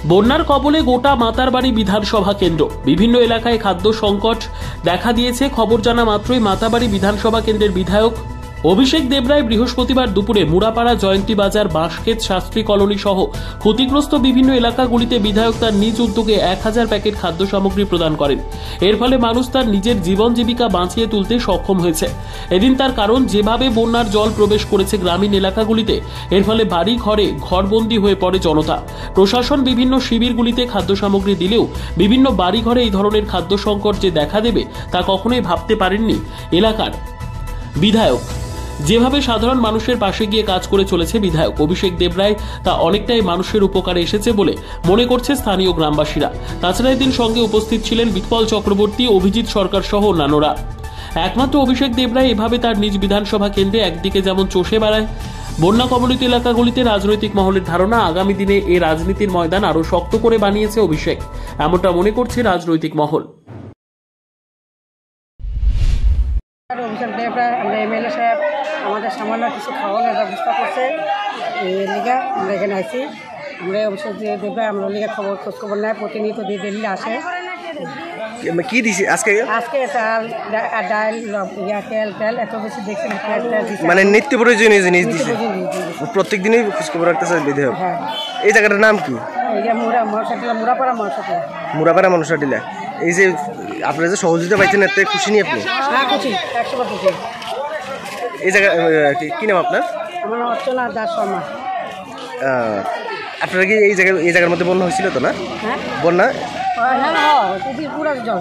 বন্যার কবলে গোটা মাতারবাড়ি বিধানসভা কেন্দ্র। বিভিন্ন এলাকায় খাদ্য সংকট দেখা দিয়েছে। খবর জানা মাত্রই মাতারবাড়ি বিধানসভা কেন্দ্রের বিধায়ক অভিষেক দেবরায় বৃহস্পতিবার দুপুরে মুড়াপাড়া, জয়ন্তী বাজার, বাঁশক্ষেত, শাস্ত্রী কলোনি সহ ক্ষতিগ্রস্ত বিভিন্ন এলাকাগুলিতে বিধায়ক তার নিজ উদ্যোগে 1000 প্যাকেট খাদ্য সামগ্রী প্রদান করেন। এর ফলে মানুষ তার নিজের জীবন জীবিকা বাঁচিয়ে তুলতে সক্ষম হয়েছে। এদিন তার কারণ, যেভাবে বন্যার জল প্রবেশ করেছে গ্রামীণ এলাকাগুলিতে, এর ফলে বাড়ি ঘরে ঘরবন্দি হয়ে পড়ে জনতা। প্রশাসন বিভিন্ন শিবিরগুলিতে খাদ্য সামগ্রী দিলেও বিভিন্ন বাড়ি ঘরে এই ধরনের খাদ্য সংকট যে দেখা দেবে তা কখনোই ভাবতে পারেননি এলাকার বিধায়ক। যেভাবে সাধারণ মানুষের পাশে গিয়ে কাজ করে চলেছে বিধায়ক অভিষেক দেবরায়, তা অনেকটাই মানুষের উপকারে এসেছে বলে মনে করছে স্থানীয় গ্রামবাসীরা। তাছাড়া এদিন সঙ্গে উপস্থিত ছিলেন বিটপল চক্রবর্তী, অভিজিৎ সরকার সহ অন্যান্যরা। একমাত্র অভিষেক দেবরায় এভাবে তার নিজ বিধানসভা কেন্দ্রে একদিকে যেমন চষে বেড়ায় বন্যা কবলিত এলাকাগুলিতে, রাজনৈতিক মহলের ধারণা আগামী দিনে এই রাজনীতির ময়দান আরও শক্ত করে বানিয়েছে অভিষেক, এমনটা মনে করছে রাজনৈতিক মহল। অভিষেক দেবরায় এমএলএ সাহেব আমাদের সামান্য কিছু খাওয়ানোর ব্যবস্থা করছে। এর লিগে আমরা এখানে আছি। আমরা অভিষেক দেবরায় আমরা লিগে খোঁজখবর নেয়, প্রতিনিয়ত দিল্লি আসে। কি দিছে আজকে? আজকে চাল, ডাল, তেল এত বেশি দেখছি না। মানে নিত্য প্রয়োজনীয় জিনিস দিছে। প্রত্যেক দিনই খোঁজখবর রাখতেছে বিধায়ক। হ্যাঁ। এই জায়গাটার নাম কি? এই যে মুড়াপাড়া মনসাটিলা। মুড়াপাড়া মনসাটিলা। এই যে আপনারা যে সহযোগিতা পাইছেন, এতে খুশি নি আপনি? হ্যাঁ, খুশি, 100% খুশি। এই জায়গা কি নাম আপনার? আমার অর্চনা দাস শর্মা। আপনারা কি এই জায়গার মধ্যে বন্যা হয়েছিল তো না? হ্যাঁ, বন্যা হ্যাঁ, পুরো জল।